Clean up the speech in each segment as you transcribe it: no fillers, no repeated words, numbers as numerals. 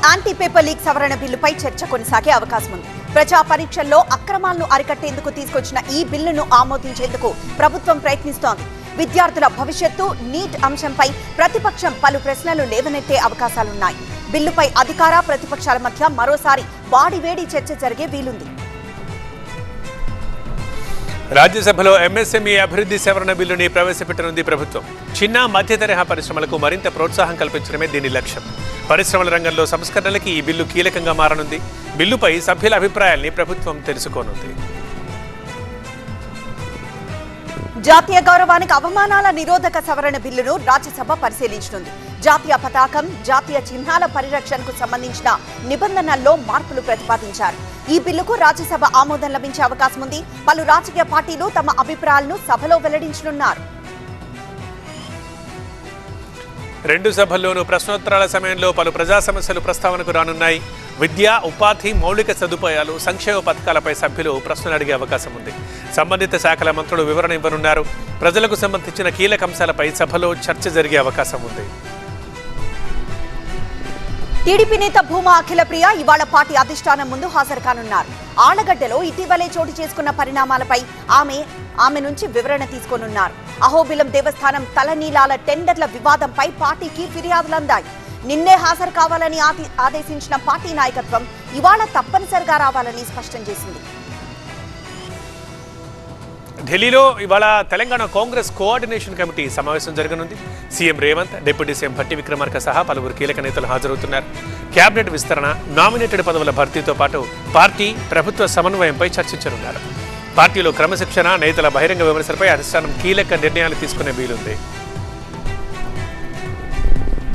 Anti paper leak సవరణ బిల్లుపై చర్చ కొనసాగే అవకాశం ఉంది. ప్రజా పరీక్షల్లో అక్రమాలను అరికట్టేందుకు తీసుకొచ్చిన ఈ బిల్లును ఆమోదించేందుకు ప్రభుత్వం ప్రయత్నిస్తోంది. విద్యార్థుల భవిష్యత్తు, నీట్ అంశంపై ప్రతిపక్షం పలు ప్రశ్నలు లేవనెత్తే అవకాశాలున్నాయి. బిల్లుపై అధికార ప్రతిపక్షాల మధ్య మరోసారి వాడివేడి చర్చ జరిగే వీలుంది. రాజ్యసభలో ఎంఎస్ఎంఈ అభివృద్ధి సవరణ బిల్లుని ప్రవేశపెట్టనుంది ప్రభుత్వం. చిన్న మధ్య తరహా పరిశ్రమలకు మరింత ప్రోత్సాహం కల్పించడమే దీని లక్ష్యం. పరిశ్రమల రంగంలో సంస్కరణలకి ఈ బిల్లు కీలకంగా మారనుంది. బిల్లుపై సభ్యుల అభిప్రాయాల్ని ప్రభుత్వం తెలుసుకోనుంది. జాతీయ గౌరవానికి అవమానాల నిరోధక సవరణ బిల్లును రాజ్యసభ పరిశీలించనుంది. జాతీయ పతాకం, జాతీయ చిహ్నాల పరిరక్షణకు సంబంధించిన నిబంధనల్లో మార్పులు ప్రతిపాదించారు. ఈ బిల్లుకు రాజ్యసభ ఆమోదం లభించే అవకాశం ఉంది. పలు రాజకీయ పార్టీలు తమ అభిప్రాయాలను సభలో వెల్లడించనున్నారు. రెండు సభల్లోనూ ప్రశ్నోత్తరాల సమయంలో పలు ప్రజా సమస్యలు ప్రస్తావనకు రానున్నాయి. విద్య, ఉపాధి, మౌలిక సదుపాయాలు, సంక్షేమ పథకాలపై సభ్యులు ప్రశ్నలు అడిగే అవకాశం ఉంది. సంబంధిత శాఖల మంత్రులు వివరణ ఇవ్వనున్నారు. ప్రజలకు సంబంధించిన కీలక అంశాలపై సభలో చర్చ జరిగే అవకాశం ఉంది. టీడీపీ నేత భూమా అఖిలప్రియ ఇవాళ పార్టీ అధిష్టానం ముందు హాజరు కానున్నారు. ఆళ్లగడ్డలో ఇటీవలే చోటు చేసుకున్న పరిణామాలపై ఆమె నుంచి వివరణ తీసుకోనున్నారు. అహోబిలం దేవస్థానం తలనీలాల టెండర్ల వివాదంపై పార్టీకి ఫిర్యాదులందాయి. నిన్నే హాజరు కావాలని ఆదేశించిన పార్టీ నాయకత్వం ఇవాళ తప్పనిసరిగా రావాలని స్పష్టం చేసింది. ఢిల్లీలో ఇవాళ తెలంగాణ కాంగ్రెస్ కోఆర్డినేషన్ కమిటీ సమావేశం జరగనుంది. CM Revanth, deputy CM Bhatti Vikramarka సహా పలువురు కీలక నేతలు హాజరవుతున్నారు. కేబినెట్ విస్తరణ, నామినేటెడ్ పదవుల భర్తీతో పాటు పార్టీ, ప్రభుత్వ సమన్వయంపై చర్చించనున్నారు. పార్టీలో క్రమశిక్షణ, నేతల బహిరంగ విమర్శలపై అధిష్టానం కీలక నిర్ణయాలు తీసుకునే వీలుంది.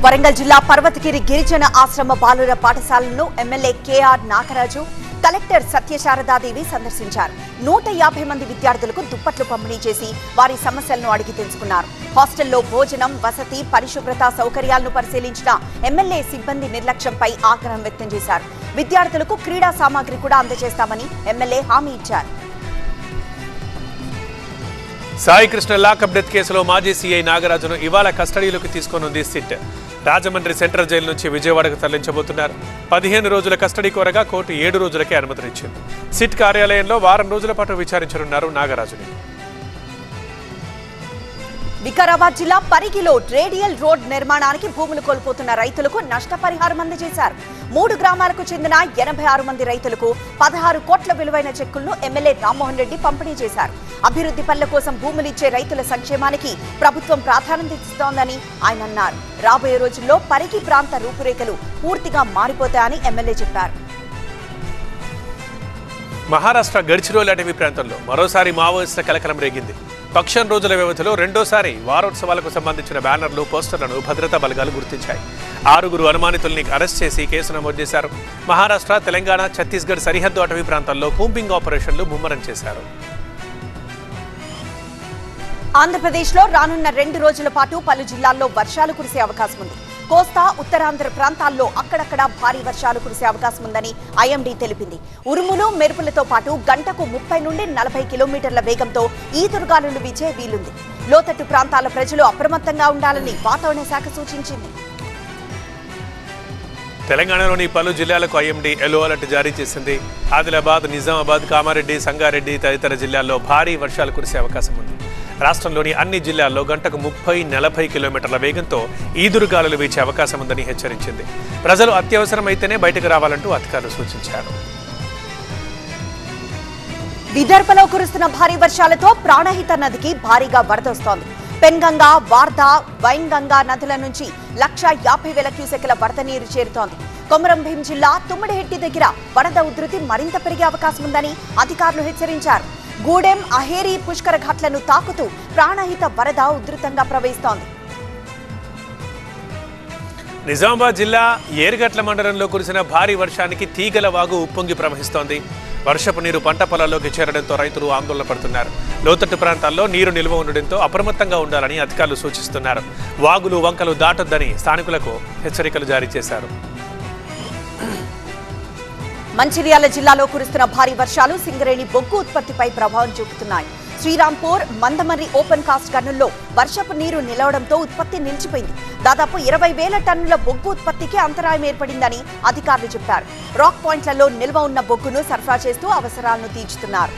వరంగల్ జిల్లా పర్వతగిరి గిరిజన ఆశ్రమ బాలుర పాఠశాలను MLA KR Nagaraju, collector Satyasaradadevi సందర్శించారు. 150 మంది విద్యార్థులకు దుప్పట్లు పంపిణీ చేసి వారి సమస్యలను అడిగి తెలుసుకున్నారు. హాస్టల్లో భోజనం, వసతి, పరిశుభ్రత సౌకర్యాలను పరిశీలించిన ఎమ్మెల్యే సిబ్బంది నిర్లక్ష్యంపై ఆగ్రహం వ్యక్తం చేశారు. విద్యార్థులకు క్రీడా సామాగ్రి కూడా అందజేస్తామని ఎమ్మెల్యే హామీ ఇచ్చారు. సాయికృష్ణ లాకప్ డెత్ కేసులో మాజీ సీఐ నాగరాజును ఇవాళ కస్టడీలోకి తీసుకోనుంది సిట్. రాజమండ్రి సెంట్రల్ జైలు నుంచి విజయవాడకు తరలించబోతున్నారు. 15 రోజుల కస్టడీ కోరగా కోర్టు 7 రోజులకే అనుమతినిచ్చింది. సిట్ కార్యాలయంలో వారం రోజుల పాటు విచారించనున్నారు నాగరాజుని. వికారాబాద్ జిల్లా పరిగిలో రేడియల్ రోడ్ నిర్మాణానికి భూములు కోల్పోతున్న రైతులకు నష్టపరిహారం అందజేశారు. 3 గ్రామాలకు చెందిన 86 మంది రైతులకు 16 కోట్ల విలువైన చెక్కులను ఎమ్మెల్యే రామ్మోహన్ రెడ్డి పంపిణీ చేశారు. అభివృద్ధి పనుల కోసం భూములిచ్చే రైతుల సంక్షేమానికి ప్రభుత్వం ప్రాధాన్యత ఇస్తోందని ఆయన అన్నారు. రాబోయే రోజుల్లో పరిగి ప్రాంత రూపురేఖలు పూర్తిగా మారిపోతాయని ఎమ్మెల్యే చెప్పారు. మహారాష్ట్ర గడ్చిరోలి అటవీ ప్రాంతంలో మరోసారి మావోయిస్టుల కలకలం రేగింది. పక్షం రోజుల వ్యవధిలో రెండోసారి వారోత్సవాలకు సంబంధించిన బ్యానర్లు, పోస్టర్లను భద్రతా బలగాలు గుర్తించాయి. 6 అనుమానితుల్ని అరెస్ట్ చేసి కేసు నమోదు చేశారు. మహారాష్ట్ర, తెలంగాణ, ఛత్తీస్గఢ్ సరిహద్దు అటవీ ప్రాంతాల్లో కూంబింగ్ ఆపరేషన్లు ముమ్మరం చేశారు. ఆంధ్రప్రదేశ్లో రానున్న 2 రోజుల పాటు పలు జిల్లాల్లో వర్షాలు కురిసే అవకాశం ఉంది. కోస్తా, ఉత్తరాంధ్ర ప్రాంతాల్లో అక్కడక్కడా భారీ వర్షాలు కురిసే అవకాశం ఉందని ఐఎండీ తెలిపింది. ఉరుములు, మెరుపులతో పాటు గంటకు 30 నుండి 40 కిలోమీటర్ల వేగంతో ఈదురుగాలులు వీచే వీలుంది. లోతట్టు ప్రాంతాల ప్రజలు అప్రమత్తంగా ఉండాలని వాతావరణ శాఖ సూచించింది. తెలంగాణలోని పలు జిల్లాలకు ఐఎండీ ఎల్లో అలర్ట్ జారీ చేసింది. ఆదిలాబాద్, నిజామాబాద్, కామారెడ్డి, సంగారెడ్డి తదితర జిల్లాల్లో భారీ వర్షాలు కురిసే అవకాశం ఉంది. రాష్ట్రంలోని అన్ని జిల్లాల్లో గంటకు 30-40 కిలోమీటర్ల వేగంతో ఈదురుగాలులు వీచే అవకాశం ఉందని హెచ్చరించింది. ప్రజలు అత్యవసరమైతేనే బయటకు రావాలంటూ అధికారులు సూచించారు. విదర్భలో కురుస్తున్న భారీ వర్షాలతో ప్రాణహిత నదికి భారీగా వరదొస్తోంది. పెన్గంగా, వార్దా, వైన్గంగా నదుల నుంచి 1,50,000 క్యూసెక్ల వరద నీరు చేరుతోంది. కొమరంభీం జిల్లా తుమ్మడిహెట్టి దగ్గర వరద ఉధృతి మరింత పెరిగే అవకాశం ఉందని అధికారులు హెచ్చరించారు. గూడెం, అహేరీ పుష్కర ఘాట్లను తాకుతూ ప్రాణహిత వరద ఉధృతంగా ప్రవహిస్తోంది. నిజామాబాద్ జిల్లా ఏరుగట్ల మండలంలో కురిసిన భారీ వర్షానికి తీగల వాగు ఉప్పొంగి ప్రవహిస్తోంది. వర్షపు నీరు పంట పొలాల్లోకి చేరడంతో రైతులు ఆందోళన పడుతున్నారు. లోతట్టు ప్రాంతాల్లో నీరు నిల్వ ఉండడంతో అప్రమత్తంగా ఉండాలని అధికారులు సూచిస్తున్నారు. వాగులు, వంకలు దాటొద్దని స్థానికులకు హెచ్చరికలు జారీ చేశారు. మంచిర్యాల జిల్లాలో కురుస్తున్న భారీ వర్షాలు సింగరేణి బొగ్గు ఉత్పత్తిపై ప్రభావం చూపుతున్నాయి. శ్రీరాంపూర్, మందమర్రి ఓపెన్ కాస్ట్ గనుల్లో వర్షపు నీరు నిలవడంతో ఉత్పత్తి నిలిచిపోయింది. దాదాపు 20,000 టన్నుల బొగ్గు ఉత్పత్తికి అంతరాయం ఏర్పడిందని అధికారులు చెప్పారు. రాక్ పాయింట్లలో నిల్వ ఉన్న బొగ్గును సరఫరా చేస్తూ అవసరాలను తీర్చుతున్నారు.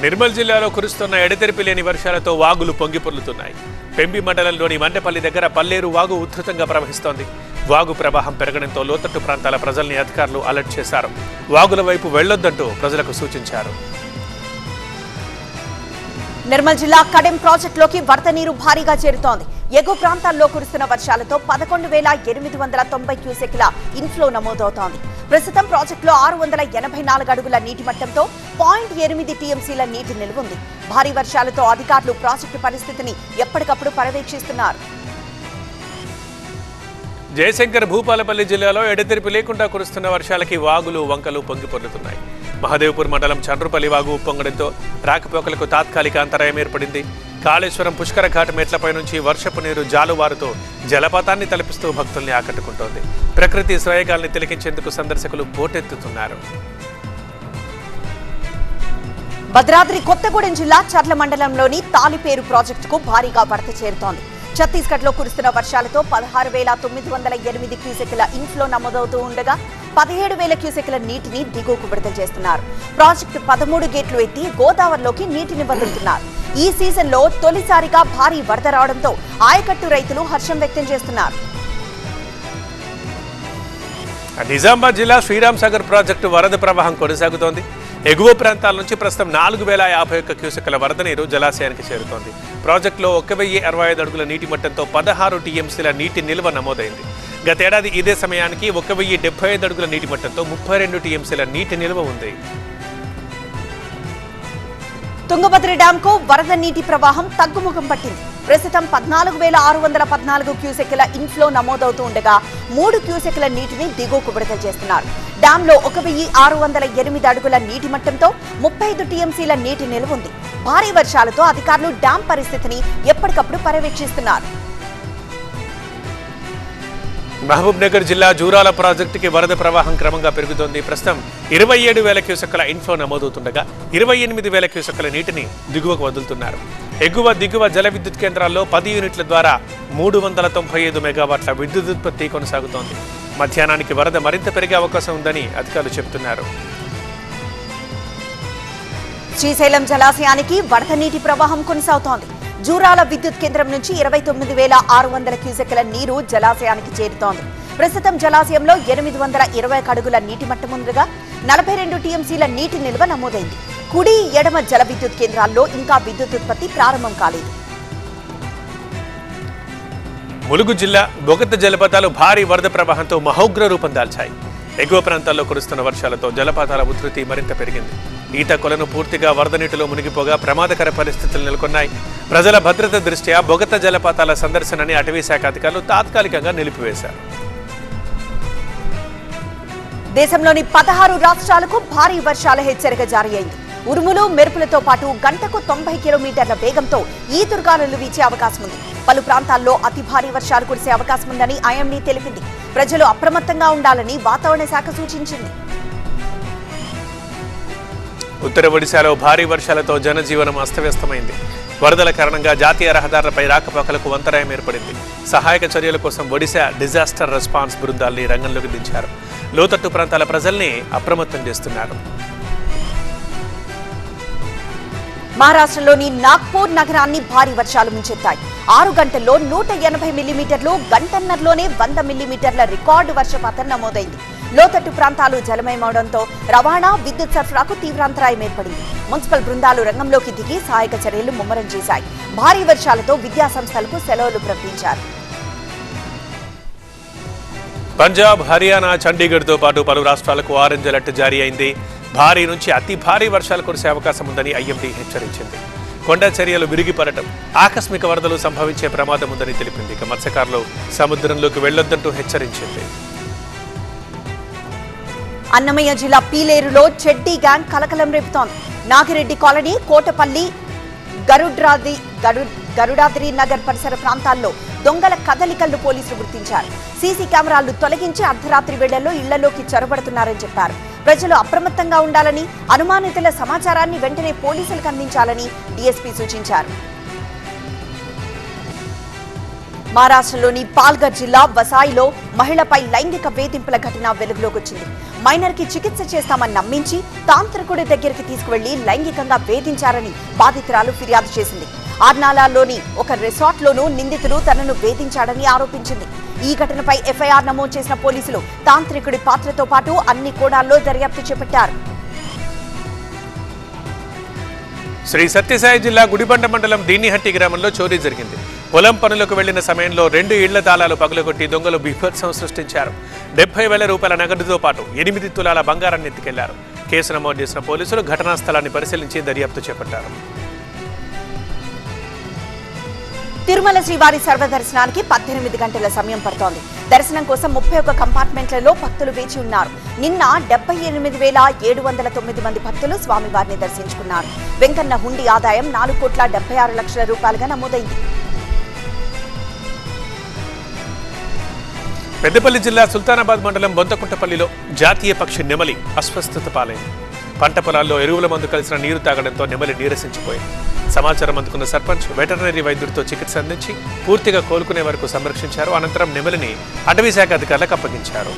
నిర్మల్ జిల్లాలో కురుస్తున్న ఎడతెరిపి లేని వర్షాలతో వాగులు పొంగిపొర్లుతున్నాయి. పెంబి మండలంలోని మంటపల్లి దగ్గర పల్లేరు వాగు ఉధృతంగా ప్రవహిస్తోంది. వాగు ప్రవాహం పెరగడంతో లోతట్టు ప్రాంతాల ప్రజల్ని అధికారులు అలర్ట్ చేశారు. వాగుల వైపు వెళ్లొద్దంటూ ప్రజలకు సూచించారు. నిర్మల్ జిల్లా కడెం ప్రాజెక్టులోకి వరద నీరు భారీగా చేరుతోంది. ఎగువ ప్రాంతాల్లో కురుస్తున్న వర్షాలతో 11,890 క్యూసెక్ల ఇన్ఫ్లో నమోదవుతోంది. ప్రస్తుతం ప్రాజెక్టులో 684 అడుగుల నీటి మట్టంతో 0.8 టీఎంసీల నీటి నిల్వ ఉంది. భారీ వర్షాలతో అధికారులు ప్రాజెక్టు పరిస్థితిని ఎప్పటికప్పుడు పర్యవేక్షిస్తున్నారు. జయశంకర్ భూపాలపల్లి జిల్లాలో ఎడతెరిపి లేకుండా కురుస్తున్న వర్షాలకి వాగులు వంకలు పొంగిపొర్లుతున్నాయి. మహదేవ్పూర్ మండలం చండ్రుపల్లి వాగు ఉప్పొంగడంతో రాకపోకలకు తాత్కాలిక అంతరాయం ఏర్పడింది. కాళేశ్వరం పుష్కర ఘాట్ మెట్లపై నుంచి వర్షపు నీరు జాలువారుతో జలపాతాన్ని తలపిస్తూ భక్తుల్ని ఆకట్టుకుంటోంది. ప్రకృతి స్వయగాల్ని తిలకించేందుకు సందర్శకులు పోటెత్తుతున్నారు. భద్రాద్రి కొత్తగూడెం జిల్లా చర్ల మండలంలోని తాలిపేరు ప్రాజెక్టుకు భారీగా వరద చేరుతోంది. ఛత్తీస్గఢ్ లో కురుస్తున్న వర్షాలతో 16,908 క్యూసెక్ల ఇన్ఫ్లో నమోదవుతూ ఉండగా 17,000 క్యూసెక్ల నీటిని దిగువకు విడుదల చేస్తున్నారు. ప్రాజెక్టు 13 గేట్లు ఎత్తి గోదావరిలోకి నీటిని వదులుతున్నారు. ఈ సీజన్లో తొలిసారిగా భారీ వరద రావడంతో ఆయకట్టు రైతులు హర్షం వ్యక్తం చేస్తున్నారు. నిజామాబాద్ జిల్లా శ్రీరామ్ సాగర్ ప్రాజెక్టు వరద ప్రవాహం కొనసాగుతోంది. ఎగువ ప్రాంతాల నుంచి ప్రస్తుతం 4,051 క్యూసెక్ల వరద నీరు జలాశయానికి చేరుతోంది. ప్రాజెక్టులో 1,065 అడుగుల నీటి మట్టంతో 16 టీఎంసీల నీటి నిల్వ నమోదైంది. గతేడాది ఇదే సమయానికి 1,075 అడుగుల నీటి మట్టంతో 32 టీఎంసీల నీటి నిల్వ ఉంది. తుంగభద్ర డ్యాంకు వరద నీటి ప్రవాహం తగ్గుముఖం పట్టింది. ప్రస్తుతం 14,614 క్యూసెక్ల ఇన్ఫ్లో నమోదవుతూ ఉండగా 3 క్యూసెక్ల నీటిని దిగువకు విడుదల చేస్తున్నారు. డ్యాంలో 1,608 అడుగుల నీటి మట్టంతో 35 టీఎంసీల నీటి నిల్వ ఉంది. భారీ వర్షాలతో అధికారులు డ్యాం పరిస్థితిని ఎప్పటికప్పుడు పర్యవేక్షిస్తున్నారు. మహబూబ్ నగర్ జిల్లా జూరాల ప్రాజెక్టుకి వరద ప్రవాహం క్రమంగా పెరుగుతోంది. ప్రస్తుతం 27,000 క్యూసెక్ల ఇన్ఫ్లో నమోదవుతుండగా 28,000 క్యూసెక్ల నీటిని దిగువకు వదులుతున్నారు. ఎగువ దిగువ జల విద్యుత్ కేంద్రాల్లో 10 యూనిట్ల ద్వారా 395 మెగావాట్ల విద్యుత్ ఉత్పత్తి కొనసాగుతోంది. మధ్యాహ్నానికి వరద మరింత పెరిగే అవకాశం ఉందని అధికారులు చెబుతున్నారు. శ్రీశైలం జలాశయానికి వరద నీటి ప్రవాహం కొనసాగుతోంది. జూరాల విద్యుత్ కేంద్రం నుంచి 29,600 క్యూసెక్ల నీరు జలాశయానికి చేరుతోంది. ప్రస్తుతం జలాశయంలో 820 అడుగుల నీటి మట్టం ఉండగా 42 టీఎంసీల నీటి నిల్వ నమోదైంది. కుడి ఎడమ జల విద్యుత్ కేంద్రాల్లో ఇంకా విద్యుత్ ఉత్పత్తి ప్రారంభం కాలేదు. ములుగు జిల్లా బొగత జలపాతాలు భారీ వరద ప్రవాహంతో మహోగ్ర రూపం దాల్చాయి. ఎగువ ప్రాంతాల్లో కురుస్తున్న వర్షాలతో జలపాతాల ఉధృతి మరింత పెరిగింది. ఈత కొలను పూర్తిగా వరద నీటిలో మునిగిపోగా ప్రమాదకర పరిస్థితులు నెలకొన్నాయి. ప్రజల భద్రత దృష్ట్యా బొగత జలపాతాల సందర్శనని అటవీ శాఖ అధికారులు తాత్కాలికంగా నిలిపివేశారు. దేశంలోని 16 రాష్ట్రాలకు భారీ వర్షాల హెచ్చరిక జారీ అయింది. ఉరుములు మెరుపులతో పాటు గంటకు 90 కిలోమీటర్ల వేగంతో ఈదురుగాలులు వీచే అవకాశం ఉంది. పలు ప్రాంతాల్లో అతి భారీ వర్షాలు కురిసే అవకాశం ఉందని ఐఎండీ తెలిపింది. ప్రజలు అప్రమత్తంగా ఉండాలని వాతావరణ శాఖ సూచించింది. ఉత్తర ఒడిశాలో భారీ వర్షాలతో జనజీవనం అస్తవ్యస్తమైంది. వరదల కారణంగా జాతీయ రహదారులపై రాకపోకలకు అంతరాయం ఏర్పడింది. సహాయక చర్యల కోసం ఒడిశా డిజాస్టర్ రెస్పాన్స్ బృందాల్ని రంగంలోకి దించారు. లోతట్టు ప్రాంతాల ప్రజల్ని అప్రమత్తం చేస్తున్నారు. మహారాష్ట్రలోని నాగ్పూర్ నగరాన్ని భారీ వర్షాలు ముంచెత్తాయి. 6 గంటల్లో 180 మిల్లీమీటర్లు, గంటన్నరలోనే 100 మిల్లీమీటర్ల రికార్డు వర్షపాతం నమోదైంది. లోతట్టు ప్రాంతాలు జలమయమవడంతో రవాణా, విద్యుత్ సరఫరాకు తీవ్ర అంతరాయం ఏర్పడింది. మున్సిపల్ బృందాలు రంగంలోకి దిగి సహాయక చర్యలు ముమ్మరం చేశాయి. భారీ వర్షాలతో విద్యా సంస్థలకు సెలవులు ప్రకటించారు. పంజాబ్, హర్యానా, చండీగఢ్తో పాటు పలు రాష్ట్రాలకు ఆరెంజ్ అలర్ట్ జారీ అయింది. భారీ నుంచి అతి భారీ వర్షాలు కురిసే అవకాశం ఉందని ఐఎండీ హెచ్చరించింది. కొండ చర్యలు విరిగిపడటం, ఆకస్మిక వరదలు సంభవించే ప్రమాదం ఉందని తెలిపింది. ఇక మత్స్యకారులు సముద్రంలోకి వెళ్లొద్దంటూ హెచ్చరించింది. అన్నమయ్య జిల్లా పీలేరులో చెడ్డీ గ్యాంగ్ కలకలం రేపుతోంది. నాగిరెడ్డి కాలనీ, కోటపల్లి, గరుడాద్రి నగర్ పరిసర ప్రాంతాల్లో దొంగల కదలికలను పోలీసులు గుర్తించారు. సీసీ కెమెరాలు తొలగించి అర్ధరాత్రి వేళల్లో ఇళ్లలోకి చొరబడుతున్నారని చెప్పారు. ప్రజలు అప్రమత్తంగా ఉండాలని, అనుమానితుల సమాచారాన్ని వెంటనే పోలీసులకు అందించాలని డీఎస్పీ సూచించారు. మహారాష్ట్రలోని పాల్ఘర్ జిల్లా వసాయిలో మహిళపై లైంగిక వేధింపుల ఘటన వెలుగులోకి వచ్చింది. మైనర్ కి చికిత్స చేస్తామని నమ్మించి తాంత్రికుడి దగ్గరికి తీసుకువెళ్లి లైంగికంగా వేధించారని బాధితురాలు ఫిర్యాదు చేసింది. ఆర్నాలాలోని ఒక రిసార్ట్లోనూ నిందితుడు తనను వేధించాడని ఆరోపించింది. ఈ ఘటనపై ఎఫ్ఐఆర్ నమోదు చేసిన పోలీసులు తాంత్రికుడి పాత్రతో పాటు అన్ని కోణాల్లో దర్యాప్తు చేపట్టారు. శ్రీ సత్యసాయి జిల్లా గుడిబండ మండలం దీనిహట్టి గ్రామంలో చోరీ జరిగింది. పొలం పనులకు వెళ్లిన సమయంలో 2 ఇళ్ల తాళాలు పగులగొట్టి దొంగలు బీభత్సం సృష్టించారు. 70,000 రూపాయల నగదుతో పాటు 8 తులాల బంగారాన్ని ఎత్తుకెళ్లారు. కేసు నమోదు చేసిన పోలీసులు ఘటనా స్థలాన్ని పరిశీలించి దర్యాప్తు చేపట్టారు. తిరుమల శ్రీవారి సర్వదర్శనానికి 18 గంటల సమయం పడుతోంది. దర్శనం కోసం 31 కంపార్ట్మెంట్లలో భక్తులు వేచి ఉన్నారు. నిన్న 78,709 మంది భక్తులు స్వామివారిని దర్శించుకున్నారు. వెంకన్న హుండీ ఆదాయం 4,76,00,000 రూపాయలుగా నమోదైంది. పెద్దపల్లి జిల్లా సుల్తానాబాద్ మండలం బొంతకుంటపల్లిలో జాతీయ పక్షి నెమలి అస్వస్థత పాలైంది. పంట పొలాల్లో ఎరువుల మందు కలిసిన నీరు తాగడంతో నెమలి నీరసించిపోయింది. సమాచారం అందుకున్న సర్పంచ్ వెటర్నరీ వైద్యుడితో చికిత్స అందించి పూర్తిగా కోలుకునే వరకు సంరక్షించారు. అనంతరం నెమలిని అటవీ శాఖ అధికారులకు అప్పగించారు.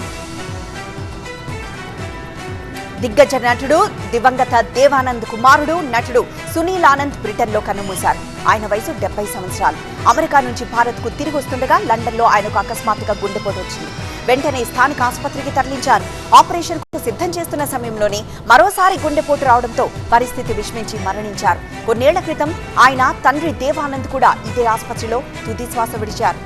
దిగ్గజ నటుడు దివంగత దేవానంద్ కుమారుడు నటుడు సునీల్ ఆనంద్ బ్రిటన్లో కన్నుమూశారు. ఆయన వయసు 70 సంవత్సరాలు. అమెరికా నుంచి భారత్కు తిరిగి వస్తుండగా లండన్లో ఆయనకు అకస్మాత్తుగా గుండెపోటు వచ్చింది. వెంటనే స్థానిక ఆసుపత్రికి తరలించారు. ఆపరేషన్ కు సిద్ధం చేస్తున్న సమయంలోనే మరోసారి గుండెపోటు రావడంతో పరిస్థితి విషమించి మరణించారు. కొన్నేళ్ల క్రితం ఆయన తండ్రి దేవానంద్ కూడా ఇదే ఆసుపత్రిలో తుది శ్వాస విడిచారు.